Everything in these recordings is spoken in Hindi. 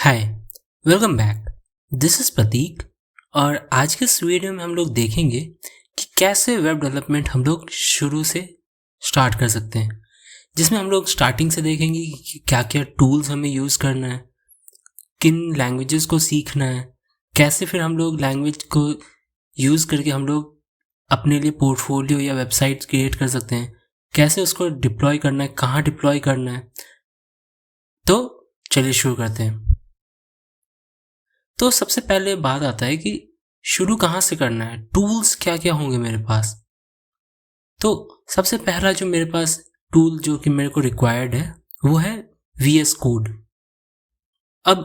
Hi, welcome back. This is Prateek और आज के इस वीडियो में हम लोग देखेंगे कि कैसे वेब डेवलपमेंट हम लोग शुरू से स्टार्ट कर सकते हैं, जिसमें हम लोग स्टार्टिंग से देखेंगे कि क्या क्या टूल्स हमें यूज़ करना है, किन लैंग्वेजेस को सीखना है, कैसे फिर हम लोग लैंग्वेज को यूज़ करके हम लोग अपने लिए पोर्टफोलियो या वेबसाइट क्रिएट कर सकते हैं, कैसे उसको डिप्लॉय करना है, कहाँ डिप्लॉय करना है। तो चलिए शुरू करते हैं। तो सबसे पहले बात आता है कि शुरू कहाँ से करना है, टूल्स क्या क्या होंगे मेरे पास। तो सबसे पहला जो मेरे पास टूल जो कि मेरे को रिक्वायर्ड है वो है VS कोड। अब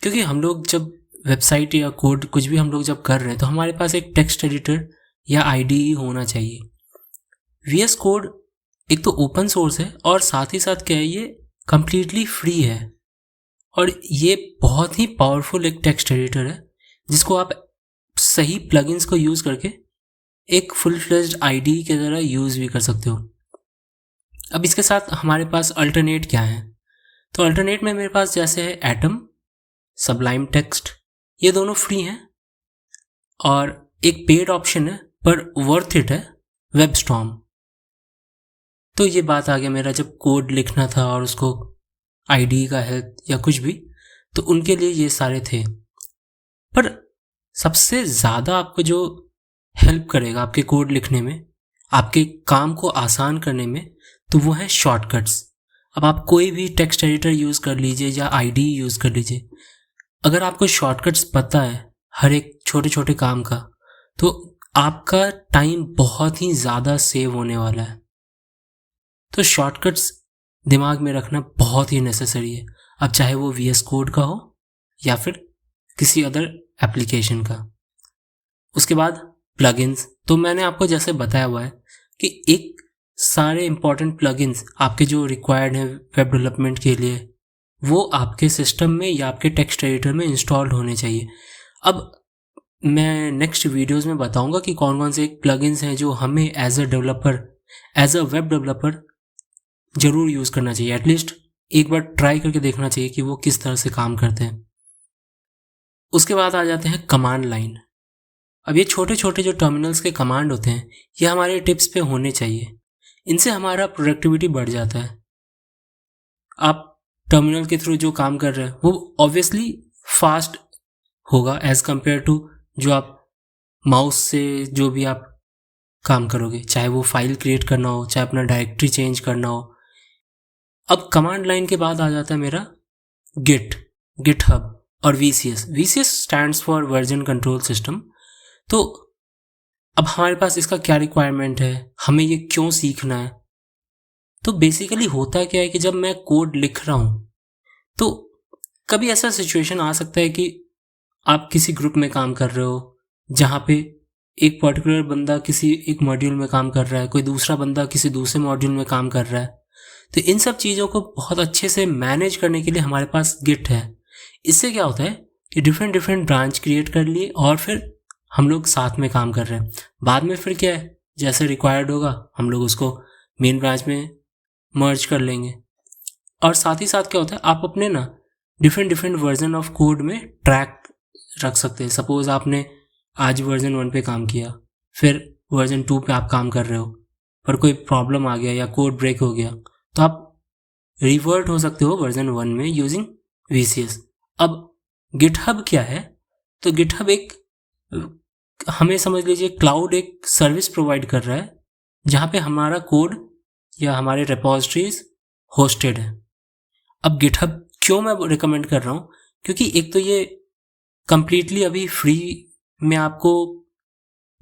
क्योंकि हम लोग जब वेबसाइट या कोड कुछ भी हम लोग जब कर रहे हैं तो हमारे पास एक टेक्स्ट एडिटर या IDE होना चाहिए। VS कोड एक तो ओपन सोर्स है और साथ ही साथ क्या है, ये कंप्लीटली फ्री है और ये बहुत ही पावरफुल एक टेक्स्ट एडिटर है जिसको आप सही प्लगइन्स को यूज़ करके एक फुल फ्लेज्ड IDE की तरह यूज़ भी कर सकते हो। अब इसके साथ हमारे पास अल्टरनेट क्या है, तो अल्टरनेट में मेरे पास जैसे है एटम, सबलाइम टेक्स्ट, ये दोनों फ्री हैं और एक पेड ऑप्शन है पर वर्थ इट है वेबस्टॉर्म। तो ये बात आ गया मेरा जब कोड लिखना था और उसको IDE का हेल्प या कुछ भी, तो उनके लिए ये सारे थे। पर सबसे ज़्यादा आपको जो हेल्प करेगा आपके कोड लिखने में, आपके काम को आसान करने में, तो वो है शॉर्टकट्स। अब आप कोई भी टेक्स्ट एडिटर यूज़ कर लीजिए या IDE यूज़ कर लीजिए, अगर आपको शॉर्टकट्स पता है हर एक छोटे छोटे काम का, तो आपका टाइम बहुत ही ज़्यादा सेव होने वाला है। तो शॉर्टकट्स दिमाग में रखना बहुत ही नेसेसरी है, अब चाहे वो VS कोड का हो या फिर किसी अदर एप्लीकेशन का। उसके बाद प्लगइन्स, तो मैंने आपको जैसे बताया हुआ है कि एक सारे इंपॉर्टेंट प्लगइन्स आपके जो रिक्वायर्ड हैं वेब डेवलपमेंट के लिए, वो आपके सिस्टम में या आपके टेक्स्ट एडिटर में इंस्टॉल्ड होने चाहिए। अब मैं नेक्स्ट वीडियोस में बताऊंगा कि कौन कौन से प्लगइन्स हैं जो हमें एज अ वेब डेवलपर ज़रूर यूज़ करना चाहिए। एटलीस्ट एक बार ट्राई करके देखना चाहिए कि वो किस तरह से काम करते हैं। उसके बाद आ जाते हैं कमांड लाइन। अब ये छोटे छोटे जो टर्मिनल्स के कमांड होते हैं, ये हमारे टिप्स पे होने चाहिए, इनसे हमारा प्रोडक्टिविटी बढ़ जाता है। आप टर्मिनल के थ्रू जो काम कर रहे हैं वो ऑब्वियसली फास्ट होगा एज़ कम्पेयर टू जो आप माउस से जो भी आप काम करोगे, चाहे वो फाइल क्रिएट करना हो, चाहे अपना डायरेक्टरी चेंज करना हो। अब कमांड लाइन के बाद आ जाता है मेरा गिटहब और VCS stands for version control system. तो अब हमारे पास इसका क्या रिक्वायरमेंट है, हमें ये क्यों सीखना है। तो बेसिकली होता क्या है कि जब मैं कोड लिख रहा हूँ तो कभी ऐसा सिचुएशन आ सकता है कि आप किसी ग्रुप में काम कर रहे हो जहाँ पे एक पर्टिकुलर बंदा किसी एक मॉड्यूल में काम कर रहा है, कोई दूसरा बंदा किसी दूसरे मॉड्यूल में काम कर रहा है। तो इन सब चीज़ों को बहुत अच्छे से मैनेज करने के लिए हमारे पास गिट है। इससे क्या होता है कि डिफरेंट ब्रांच क्रिएट कर लिए और फिर हम लोग साथ में काम कर रहे हैं। बाद में फिर क्या है, जैसे रिक्वायर्ड होगा हम लोग उसको मेन ब्रांच में मर्ज कर लेंगे। और साथ ही साथ क्या होता है, आप अपने ना डिफरेंट वर्जन ऑफ कोड में ट्रैक रख सकते हैं। सपोज आपने आज वर्जन 1 पे काम किया, फिर वर्जन 2 पे आप काम कर रहे हो, पर कोई प्रॉब्लम आ गया या कोड ब्रेक हो गया, तो आप रिवर्ट हो सकते हो वर्जन 1 में यूजिंग VCS। अब गिटहब क्या है, तो गिटहब एक हमें समझ लीजिए क्लाउड एक सर्विस प्रोवाइड कर रहा है जहाँ पे हमारा कोड या हमारे रिपोजिटरीज होस्टेड है। अब गिटहब क्यों मैं रिकमेंड कर रहा हूँ, क्योंकि एक तो ये कंप्लीटली अभी फ्री में आपको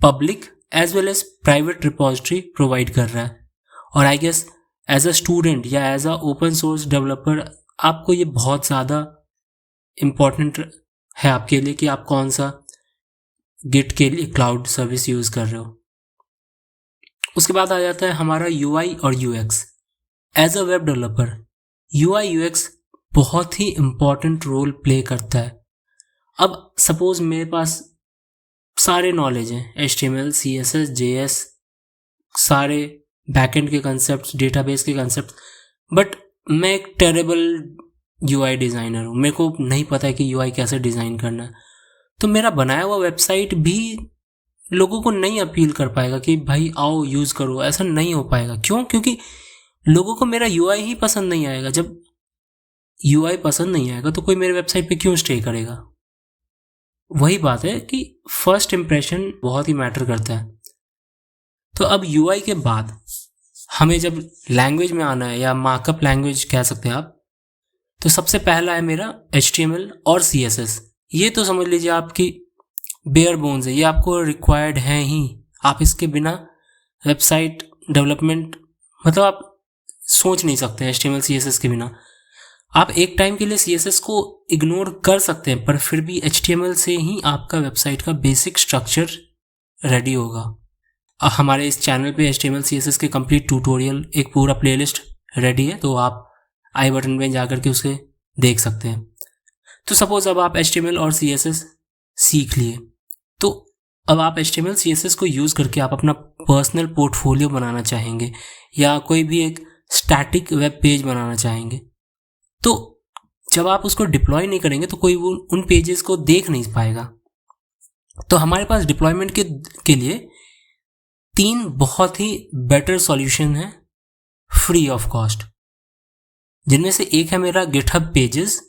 public as well as private repository provide कर रहा है। और I guess as a student या as a open source developer आपको ये बहुत ज़्यादा इम्पॉर्टेंट है आपके लिए कि आप कौन सा गिट के लिए क्लाउड सर्विस यूज़ कर रहे हो। उसके बाद आ जाता है हमारा UI और UX। As a web developer UI UX बहुत ही इम्पॉर्टेंट रोल प्ले करता है। अब सपोज मेरे पास सारे नॉलेज हैं, HTML CSS JS, सारे बैकएंड के कंसेप्ट, डेटाबेस के कंसेप्ट, बट मैं एक टेरेबल UI डिज़ाइनर हूँ, मेरे को नहीं पता है कि UI कैसे डिज़ाइन करना है, तो मेरा बनाया हुआ वेबसाइट भी लोगों को नहीं अपील कर पाएगा कि भाई आओ यूज़ करो। ऐसा नहीं हो पाएगा। क्यों? क्योंकि लोगों को मेरा UI ही पसंद नहीं आएगा। जब UI पसंद नहीं आएगा तो कोई मेरे वेबसाइट पे क्यों स्टे करेगा? वही बात है कि फर्स्ट इम्प्रेशन बहुत ही मैटर करता है। तो अब UI के बाद हमें जब लैंग्वेज में आना है, या मार्कअप लैंग्वेज कह सकते हैं आप, तो सबसे पहला है मेरा HTML और CSS। ये तो समझ लीजिए आपकी बेयर बोन्स है, ये आपको रिक्वायर्ड है ही। आप इसके बिना वेबसाइट डेवलपमेंट मतलब आप सोच नहीं सकते HTML CSS के बिना। आप एक टाइम के लिए CSS को इग्नोर कर सकते हैं, पर फिर भी HTML से ही आपका वेबसाइट का बेसिक स्ट्रक्चर रेडी होगा। हमारे इस चैनल पे HTML CSS के कंप्लीट ट्यूटोरियल, एक पूरा प्लेलिस्ट रेडी है, तो आप आई बटन में जाकर के उसे देख सकते हैं। तो सपोज अब आप HTML और CSS सीख लिए, तो अब आप HTML CSS को यूज़ करके आप अपना पर्सनल पोर्टफोलियो बनाना चाहेंगे, या कोई भी एक स्टैटिक वेब पेज बनाना चाहेंगे। तो जब आप उसको डिप्लॉय नहीं करेंगे तो कोई उन पेजेस को देख नहीं पाएगा। तो हमारे पास डिप्लॉयमेंट के लिए 3 बहुत ही बेटर सॉल्यूशन है फ्री ऑफ कॉस्ट, जिनमें से एक है मेरा गिटहब पेजेस,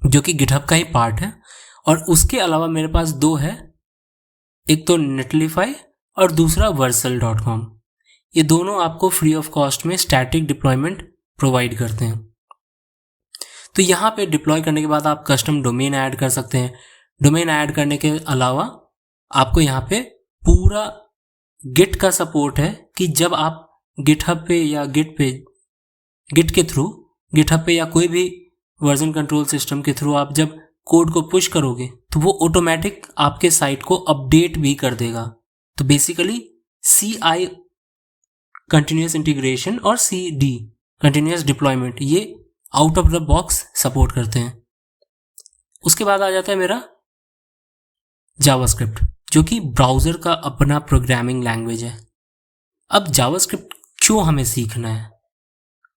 जो कि गिटहब का ही पार्ट है, और उसके अलावा मेरे पास 2 है, एक तो नेटलिफाई और दूसरा versal.com। ये दोनों आपको फ्री ऑफ कॉस्ट में स्टैटिक डिप्लॉयमेंट प्रोवाइड करते हैं। तो यहाँ पे डिप्लॉय करने के बाद आप कस्टम डोमेन ऐड कर सकते हैं। डोमेन ऐड करने के अलावा आपको यहाँ पे पूरा गिट का सपोर्ट है कि जब आप गिटहब पे या गिट के थ्रू, गिटहब पे या कोई भी वर्जन कंट्रोल सिस्टम के थ्रू आप जब कोड को पुश करोगे तो वो ऑटोमेटिक आपके साइट को अपडेट भी कर देगा। तो बेसिकली CI कंटिन्यूस इंटीग्रेशन और CD कंटिन्यूस डिप्लॉयमेंट ये out of the box support करते हैं। उसके बाद आ जाता है मेरा जावास्क्रिप्ट, जो कि ब्राउज़र का अपना प्रोग्रामिंग लैंग्वेज है। अब जावास्क्रिप्ट क्यों हमें सीखना है?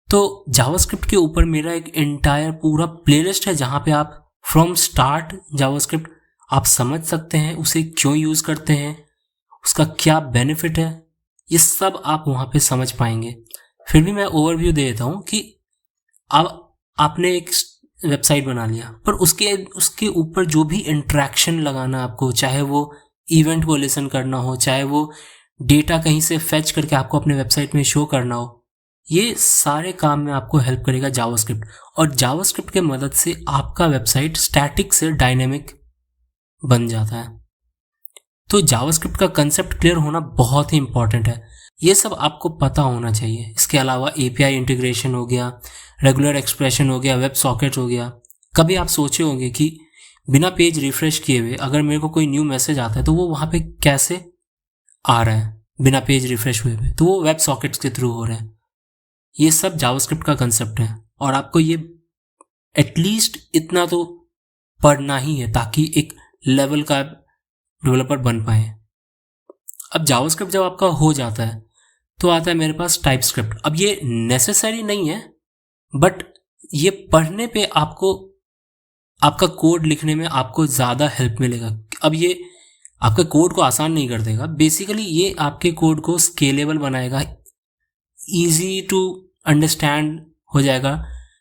तो जावास्क्रिप्ट के ऊपर मेरा एक एंटायर पूरा प्लेलिस्ट है, जहाँ पे आप फ्रॉम स्टार्ट जावास्क्रिप्ट आप समझ सकते हैं, उसे क्यों यूज़ करते हैं, उसका क्या बेनिफिट है, ये सब आप वहाँ पे समझ पाएंगे। फिर भी मैं ओवरव्यू दे देता हूँ कि अब आपने एक वेबसाइट बना लिया, पर उसके ऊपर जो भी इंटरेक्शन लगाना आपको, चाहे वो इवेंट को लिसन करना हो, चाहे वो डेटा कहीं से फेच करके आपको अपने वेबसाइट में शो करना हो, ये सारे काम में आपको हेल्प करेगा जावास्क्रिप्ट। और जावास्क्रिप्ट के मदद से आपका वेबसाइट स्टैटिक से डायनेमिक बन जाता है। तो जावास्क्रिप्ट का कंसेप्ट क्लियर होना बहुत ही इंपॉर्टेंट है, ये सब आपको पता होना चाहिए। इसके अलावा API इंटीग्रेशन हो गया, रेगुलर एक्सप्रेशन हो गया, वेब सॉकेट हो गया। कभी आप सोचे होंगे कि बिना पेज रिफ्रेश किए हुए अगर मेरे को कोई न्यू मैसेज आता है तो वो वहाँ पे कैसे आ रहा है बिना पेज रिफ्रेश हुए? तो वो वेब सॉकेट्स के थ्रू हो रहे हैं। ये सब जावास्क्रिप्ट का कंसेप्ट है, और आपको ये एटलीस्ट इतना तो पढ़ना ही है ताकि एक लेवल का डेवलपर बन पाए। अब जावास्क्रिप्ट जब आपका हो जाता है तो आता है मेरे पास टाइपस्क्रिप्ट। अब ये नेसेसरी नहीं है, बट ये पढ़ने पे आपको आपका कोड लिखने में आपको ज़्यादा हेल्प मिलेगा। अब ये आपके कोड को आसान नहीं कर देगा, बेसिकली ये आपके कोड को स्केलेबल बनाएगा, ईजी टू अंडरस्टैंड हो जाएगा।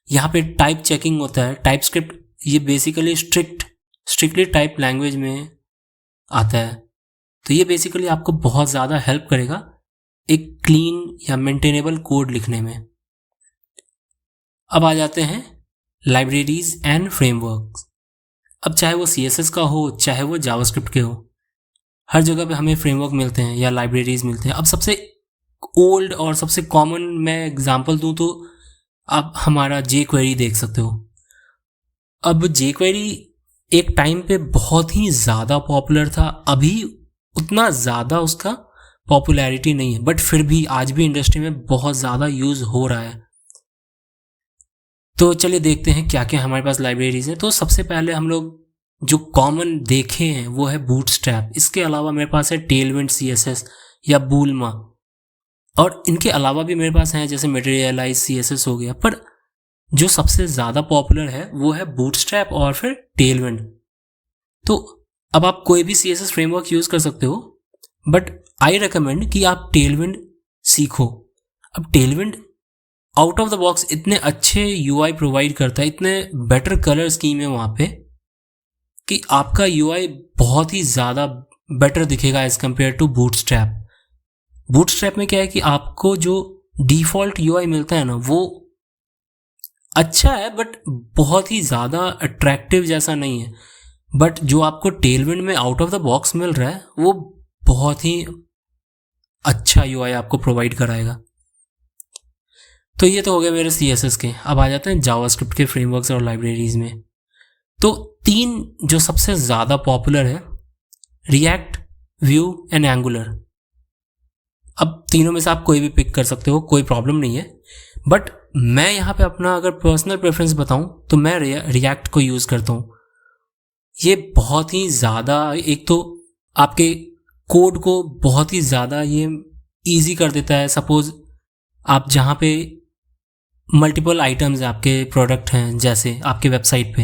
यहाँ पे टाइप चेकिंग होता है। टाइपस्क्रिप्ट ये बेसिकली स्ट्रिक्टली टाइप लैंग्वेज में आता है, तो ये बेसिकली आपको बहुत ज़्यादा हेल्प करेगा एक क्लीन या मेंटेनेबल कोड लिखने में। अब आ जाते हैं लाइब्रेरीज एंड फ्रेमवर्क्स। अब चाहे वो CSS का हो, चाहे वो जावास्क्रिप्ट के हो, हर जगह पे हमें फ्रेमवर्क मिलते हैं या लाइब्रेरीज मिलते हैं। अब सबसे ओल्ड और सबसे कॉमन मैं एग्जांपल दूं तो आप हमारा jQuery देख सकते हो। अब jQuery एक टाइम पे बहुत ही ज़्यादा पॉपुलर था, अभी उतना ज़्यादा उसका पॉपुलैरिटी नहीं है, बट फिर भी आज भी इंडस्ट्री में बहुत ज़्यादा यूज़ हो रहा है। तो चलिए देखते हैं क्या क्या हमारे पास लाइब्रेरीज हैं। तो सबसे पहले हम लोग जो कॉमन देखे हैं वो है बूटस्ट्रैप। इसके अलावा मेरे पास है टेलविंड CSS या बूलमा, और इनके अलावा भी मेरे पास हैं जैसे मटेरियलाइज CSS हो गया। पर जो सबसे ज़्यादा पॉपुलर है वो है बूटस्ट्रैप और फिर टेलविंड। तो अब आप कोई भी CSS फ्रेमवर्क यूज़ कर सकते हो, बट आई रिकमेंड कि आप टेलविंड सीखो। अब Tailwind out of the box इतने अच्छे UI प्रोवाइड करता है, इतने बेटर कलर स्कीम है वहाँ पे कि आपका UI बहुत ही ज़्यादा बेटर दिखेगा as compare to bootstrap. Bootstrap में क्या है कि आपको जो डिफ़ॉल्ट UI मिलता है ना वो अच्छा है, बट बहुत ही ज़्यादा अट्रैक्टिव जैसा नहीं है। बट जो आपको टेलविंड में आउट ऑफ द बॉक्स मिल रहा है वो बहुत ही अच्छा UI आपको प्रोवाइड कराएगा। तो ये तो हो गया मेरे CSS के। अब आ जाते हैं जावास्क्रिप्ट के फ्रेमवर्क्स और लाइब्रेरीज में। तो 3 जो सबसे ज़्यादा पॉपुलर है, रिएक्ट, व्यू एंड एंगुलर। अब तीनों में से आप कोई भी पिक कर सकते हो, कोई प्रॉब्लम नहीं है। बट मैं यहाँ पे अपना अगर पर्सनल प्रेफरेंस बताऊँ तो मैं रिएक्ट को यूज़ करता हूँ। ये बहुत ही ज़्यादा, एक तो आपके कोड को बहुत ही ज़्यादा ये ईजी कर देता है। सपोज़ आप जहाँ पे मल्टीपल आइटम्स आपके प्रोडक्ट हैं, जैसे आपके वेबसाइट पे,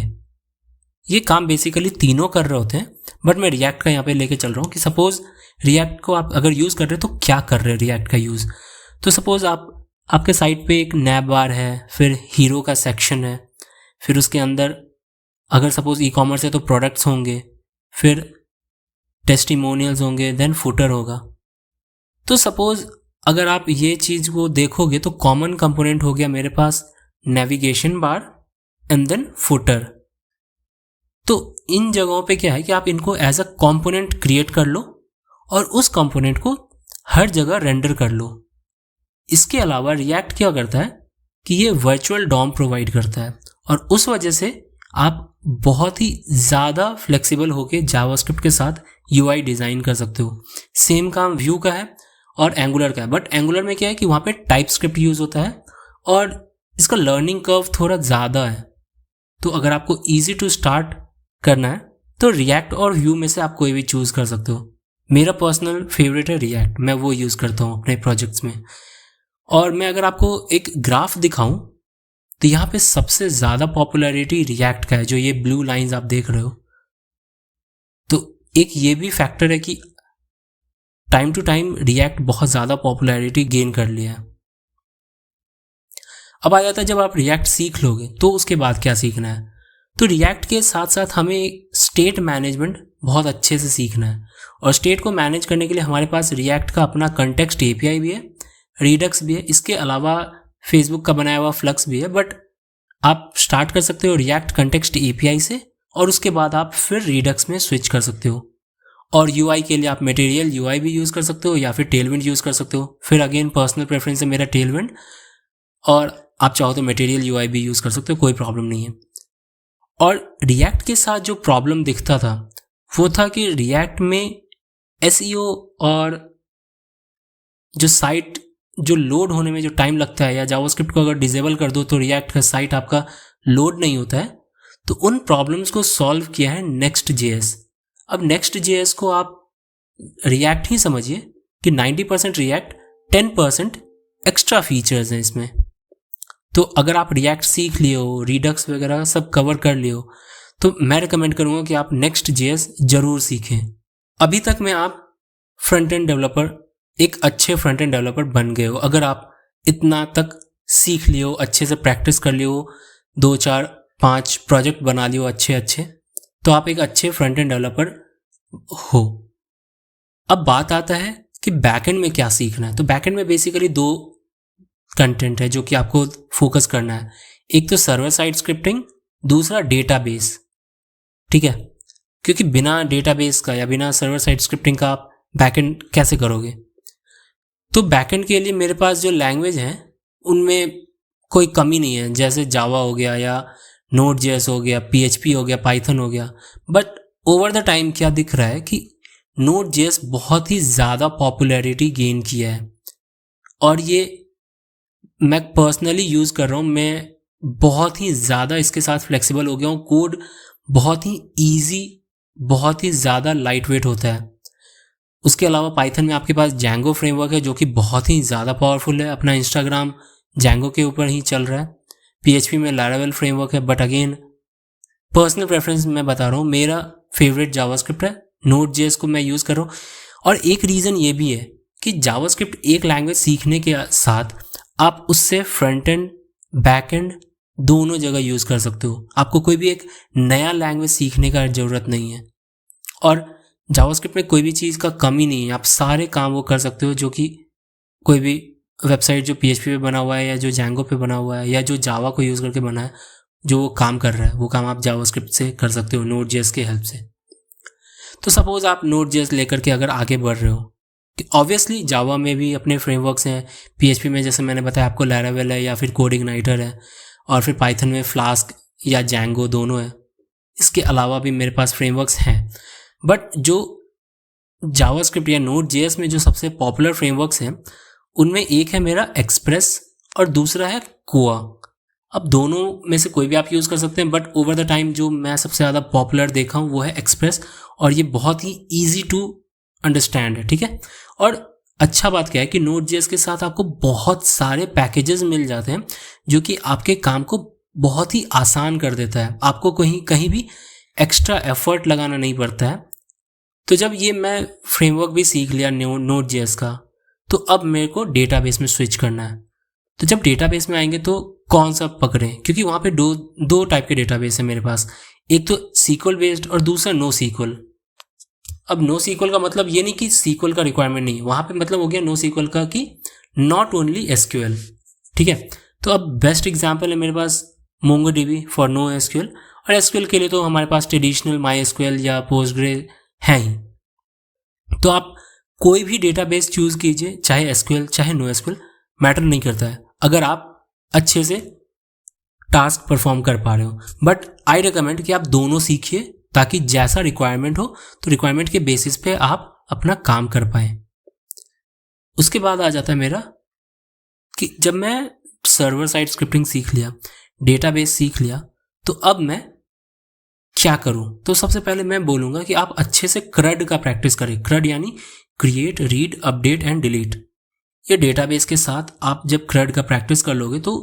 ये काम बेसिकली तीनों कर रहे होते हैं, बट मैं रिएक्ट का यहाँ पे लेके चल रहा हूँ कि सपोज़ रिएक्ट को आप अगर यूज़ कर रहे हो तो क्या कर रहे हैं रिएक्ट का यूज़। तो सपोज़ आपके साइट पे एक नैब बार है, फिर हीरो का सेक्शन है, फिर उसके अंदर अगर सपोज़ ई-कॉमर्स है तो प्रोडक्ट्स होंगे, फिर टेस्टिमोनियल्स होंगे, देन फुटर होगा। तो सपोज़ अगर आप ये चीज़ को देखोगे तो कॉमन कंपोनेंट हो गया मेरे पास navigation bar and then footer. तो इन जगहों पे क्या है कि आप इनको एज अ कंपोनेंट क्रिएट कर लो और उस कंपोनेंट को हर जगह रेंडर कर लो। इसके अलावा रिएक्ट क्या करता है कि ये वर्चुअल डॉम प्रोवाइड करता है और उस वजह से आप बहुत ही ज़्यादा फ्लेक्सिबल होकर जावास्क्रिप्ट के साथ UI डिज़ाइन कर सकते हो। सेम काम व्यू का है और एंगुलर का है, बट एंगुलर में क्या है कि वहाँ पे टाइपस्क्रिप्ट यूज़ होता है और इसका लर्निंग कर्व थोड़ा ज़्यादा है। तो अगर आपको ईजी टू स्टार्ट करना है तो रिएक्ट और व्यू में से आप कोई भी चूज़ कर सकते हो। मेरा पर्सनल फेवरेट है रिएक्ट, मैं वो यूज़ करता हूँ अपने प्रोजेक्ट्स में। और मैं अगर आपको एक ग्राफ दिखाऊं तो यहाँ पे सबसे ज़्यादा पॉपुलैरिटी रिएक्ट का है, जो ये ब्लू लाइंस आप देख रहे हो। तो एक ये भी फैक्टर है कि टाइम टू टाइम रिएक्ट बहुत ज़्यादा पॉपुलैरिटी गेन कर लिया है। अब आ जाता है जब आप रिएक्ट सीख लोगे तो उसके बाद क्या सीखना है। तो रिएक्ट के साथ साथ हमें स्टेट मैनेजमेंट बहुत अच्छे से सीखना है और स्टेट को मैनेज करने के लिए हमारे पास रिएक्ट का अपना कंटेक्स्ट API भी है, रिडक्स भी है, इसके अलावा फेसबुक का बनाया हुआ फ्लक्स भी है। बट आप स्टार्ट कर सकते हो रिएक्ट कंटेक्स्ट API से और उसके बाद आप फिर रिडक्स में स्विच कर सकते हो। और UI के लिए आप मटेरियल UI भी यूज़ कर सकते हो या फिर टेलविंड यूज़ कर सकते हो। फिर अगेन पर्सनल प्रेफरेंस है मेरा टेलविंड, और आप चाहो तो मटेरियल UI भी यूज़ कर सकते हो, कोई प्रॉब्लम नहीं है। और रिएक्ट के साथ जो प्रॉब्लम दिखता था वो था कि रिएक्ट में SEO और जो साइट जो लोड होने में जो टाइम लगता है, या जावास्क्रिप्ट को अगर डिसेबल कर दो तो रिएक्ट का साइट आपका लोड नहीं होता है। तो उन प्रॉब्लम्स को सॉल्व किया है Next.js। अब Next.js को आप रिएक्ट ही समझिए कि 90% रिएक्ट, 10% एक्स्ट्रा फीचर्स हैं इसमें। तो अगर आप रिएक्ट सीख लिए हो, रिडक्स वगैरह सब कवर कर लिए हो, तो मैं रिकमेंड करूँगा कि आप Next.js ज़रूर सीखें। अभी तक में आप फ्रंट एंड डेवलपर, एक अच्छे फ्रंट एंड डेवलपर बन गए हो अगर आप इतना तक सीख लिए हो, अच्छे से प्रैक्टिस कर लिए हो, 2 4 5 प्रोजेक्ट बना लिए हो अच्छे, तो आप एक अच्छे फ्रंट एंड डेवलपर हो। अब बात आता है कि बैकएंड में क्या सीखना है। तो बैकएंड में बेसिकली 2 कंटेंट है जो कि आपको फोकस करना है। एक तो सर्वर साइड स्क्रिप्टिंग, दूसरा डेटाबेस। ठीक है, क्योंकि बिना डेटाबेस का या बिना सर्वर साइड स्क्रिप्टिंग का आप बैकएंड कैसे करोगे। तो बैकएंड के लिए मेरे पास जो लैंग्वेज हैं उनमें कोई कमी नहीं है, जैसे जावा हो गया या Node.js हो गया, PHP हो गया, पाइथन हो गया। बट ओवर द टाइम क्या दिख रहा है कि Node.js बहुत ही ज़्यादा पॉपुलैरिटी गेन किया है और ये मैं पर्सनली यूज़ कर रहा हूँ। मैं बहुत ही ज़्यादा इसके साथ फ्लेक्सिबल हो गया हूँ। कोड बहुत ही ईजी, बहुत ही ज़्यादा लाइट वेट होता है। उसके अलावा पाइथन में आपके पास Django फ्रेमवर्क है जो कि बहुत ही ज़्यादा पावरफुल है। अपना इंस्टाग्राम Django के ऊपर ही चल रहा है। PHP में Laravel फ्रेमवर्क है, बट अगेन पर्सनल प्रेफरेंस मैं बता रहा हूँ, मेरा फेवरेट जावास्क्रिप्ट है, Node.js को मैं यूज़ कर रहा हूँ। और एक रीज़न ये भी है कि जावास्क्रिप्ट एक लैंग्वेज सीखने के साथ आप उससे फ्रंट एंड बैक एंड दोनों जगह यूज़ कर सकते हो। आपको कोई भी एक नया लैंग्वेज सीखने का ज़रूरत नहीं है, और जावास्क्रिप्ट में कोई भी चीज़ का कमी नहीं है। आप सारे काम वो कर सकते हो जो कि कोई भी वेबसाइट जो PHP पे बना हुआ है या जो Django पे बना हुआ है या जो जावा को यूज़ करके बना है, जो वो काम कर रहा है वो काम आप जावास्क्रिप्ट से कर सकते हो Node.js के हेल्प से। तो सपोज़ आप Node.js लेकर के अगर आगे बढ़ रहे हो, ऑब्वियसली जावा में भी अपने फ्रेमवर्क्स हैं, PHP में जैसे मैंने बताया आपको Laravel है या फिर CodeIgniter है, और फिर पाइथन में फ्लास्क या Django दोनों है। इसके अलावा भी मेरे पास फ्रेमवर्क्स हैं, बट जो जावास्क्रिप्ट या Node.js में जो सबसे पॉपुलर फ्रेमवर्क्स हैं उनमें एक है मेरा एक्सप्रेस और दूसरा है कोआ। अब दोनों में से कोई भी आप यूज़ कर सकते हैं, बट ओवर द टाइम जो मैं सबसे ज़्यादा पॉपुलर देखा हूँ वो है एक्सप्रेस, और ये बहुत ही ईजी टू अंडरस्टैंड है, ठीक है। और अच्छा बात क्या है कि Node.js के साथ आपको बहुत सारे पैकेजेस मिल जाते हैं जो कि आपके काम को बहुत ही आसान कर देता है। आपको कहीं भी एक्स्ट्रा एफर्ट लगाना नहीं पड़ता है। तो जब ये मैं फ्रेमवर्क भी सीख लिया Node.js का, तो अब मेरे को डेटाबेस में स्विच करना है। तो जब डेटाबेस में आएंगे तो कौन सा पकड़ें, क्योंकि वहाँ पे दो टाइप के डेटाबेस है मेरे पास, एक तो SQL बेस्ड और दूसरा NoSQL। अब NoSQL का मतलब ये नहीं कि SQL का रिक्वायरमेंट नहीं, वहाँ पे मतलब हो गया NoSQL का कि नॉट ओनली SQL, ठीक है। तो अब बेस्ट एग्जाम्पल है मेरे पास MongoDB फॉर NoSQL, और SQL के लिए तो हमारे पास ट्रेडिशनल MySQL या Postgre है ही। तो आप कोई भी डेटाबेस चूज़ कीजिए, चाहे SQL चाहे NoSQL, मैटर नहीं करता है अगर आप अच्छे से टास्क परफॉर्म कर पा रहे हो। बट आई रिकमेंड कि आप दोनों सीखिए, ताकि जैसा रिक्वायरमेंट हो तो रिक्वायरमेंट के बेसिस पे आप अपना काम कर पाएँ। उसके बाद आ जाता है मेरा कि जब मैं सर्वर साइड स्क्रिप्टिंग सीख लिया, डेटाबेस सीख लिया, तो अब मैं क्या करूं। तो सबसे पहले मैं बोलूँगा कि आप अच्छे से CRUD का प्रैक्टिस करें। CRUD यानी create, read, update and delete. ये डेटाबेस के साथ आप जब CRUD का प्रैक्टिस कर लोगे तो,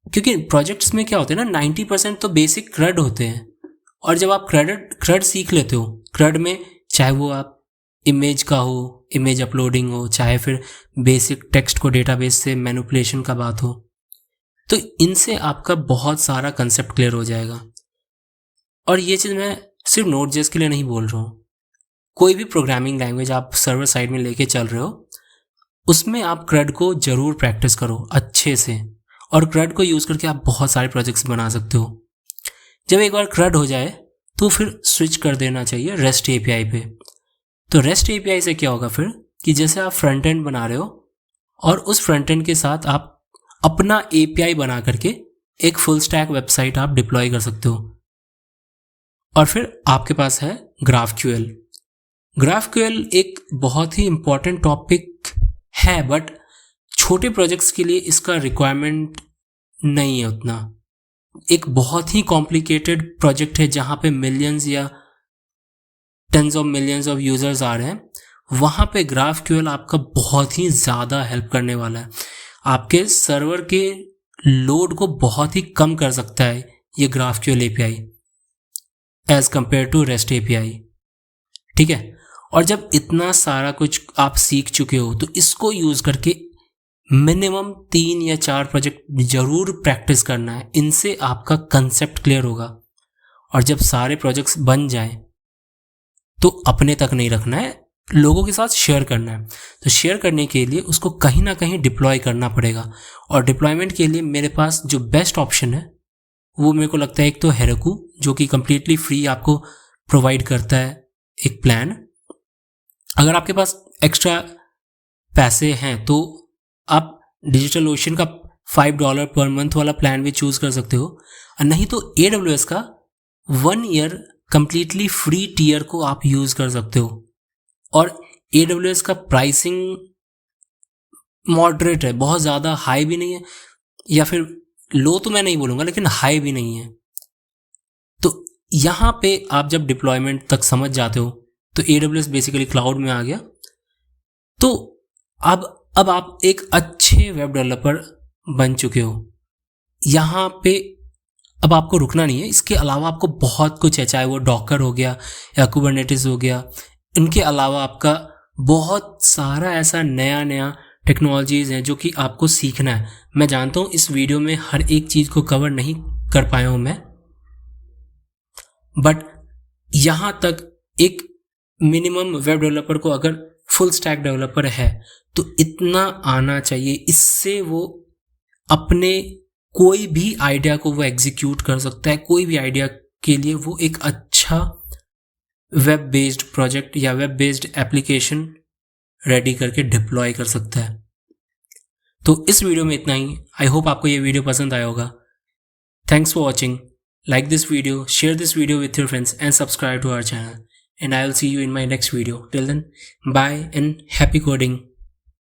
क्योंकि प्रोजेक्ट्स में क्या होते हैं ना, 90% तो बेसिक CRUD होते हैं, और जब आप CRUD सीख लेते हो, CRUD में चाहे वो आप इमेज का हो, इमेज अपलोडिंग हो, चाहे फिर बेसिक टेक्स्ट को डेटाबेस से मैनिपुलेशन का बात हो, तो इनसे आपका बहुत सारा कंसेप्ट क्लियर हो जाएगा। और ये चीज़ मैं सिर्फ Node.js के लिए नहीं बोल रहा हूँ, कोई भी प्रोग्रामिंग लैंग्वेज आप सर्वर साइड में लेके चल रहे हो, उसमें आप CRUD को ज़रूर प्रैक्टिस करो अच्छे से, और CRUD को यूज़ करके आप बहुत सारे प्रोजेक्ट्स बना सकते हो। जब एक बार CRUD हो जाए तो फिर स्विच कर देना चाहिए REST API पे। तो REST API से क्या होगा फिर कि जैसे आप फ्रंट एंड बना रहे हो, और उस फ्रंट एंड के साथ आप अपना API बना करके एक फुल स्टैक वेबसाइट आप डिप्लॉय कर सकते हो। और फिर आपके पास है GraphQL। GraphQL एक बहुत ही इम्पॉर्टेंट टॉपिक है, बट छोटे प्रोजेक्ट्स के लिए इसका रिक्वायरमेंट नहीं है उतना। एक बहुत ही कॉम्प्लिकेटेड प्रोजेक्ट है जहाँ पे मिलियंस या tens of millions of users आ रहे हैं, वहाँ पे GraphQL आपका बहुत ही ज़्यादा हेल्प करने वाला है। आपके सर्वर के लोड को बहुत ही कम कर सकता है ये GraphQL API as compare to REST API, ठीक है। और जब इतना सारा कुछ आप सीख चुके हो तो इसको यूज़ करके मिनिमम 3 या 4 प्रोजेक्ट ज़रूर प्रैक्टिस करना है। इनसे आपका कंसेप्ट क्लियर होगा, और जब सारे प्रोजेक्ट्स बन जाएं तो अपने तक नहीं रखना है, लोगों के साथ शेयर करना है। तो शेयर करने के लिए उसको कहीं ना कहीं डिप्लॉय करना पड़ेगा, और डिप्लॉयमेंट के लिए मेरे पास जो बेस्ट ऑप्शन है वो मेरे को लगता है एक तो Heroku, जो कि कम्प्लीटली फ्री आपको प्रोवाइड करता है एक प्लान। अगर आपके पास एक्स्ट्रा पैसे हैं तो आप DigitalOcean का $5 पर मंथ वाला प्लान भी चूज़ कर सकते हो, और नहीं तो AWS का 1 ईयर कम्प्लीटली फ्री टीयर को आप यूज़ कर सकते हो। और AWS का प्राइसिंग मॉडरेट है, बहुत ज़्यादा हाई भी नहीं है, या फिर लो तो मैं नहीं बोलूँगा, लेकिन हाई भी नहीं है। तो यहाँ पे आप जब डिप्लॉयमेंट तक समझ जाते हो तो AWS बेसिकली क्लाउड में आ गया। तो अब आप एक अच्छे वेब डेवलपर बन चुके हो। यहाँ पे अब आपको रुकना नहीं है, इसके अलावा आपको बहुत कुछ है, चाहे वो डॉकर हो गया या कुबरनेटिस हो गया, इनके अलावा आपका बहुत सारा ऐसा नया नया टेक्नोलॉजीज़ हैं जो कि आपको सीखना है। मैं जानता हूँ इस वीडियो में हर एक चीज़ को कवर नहीं कर पाया हूँ मैं, बट यहाँ तक एक मिनिमम वेब डेवलपर को अगर फुल स्टैक डेवलपर है तो इतना आना चाहिए, इससे वो अपने कोई भी आइडिया को वो एग्जीक्यूट कर सकता है। कोई भी आइडिया के लिए वो एक अच्छा वेब बेस्ड प्रोजेक्ट या वेब बेस्ड एप्लीकेशन रेडी करके डिप्लॉय कर सकता है। तो इस वीडियो में इतना ही। आई होप आपको ये वीडियो पसंद आया होगा। Thanks for watching. Like this video, share this video with your friends and subscribe to our channel. And I will see you in my next video. Till then, bye and happy coding.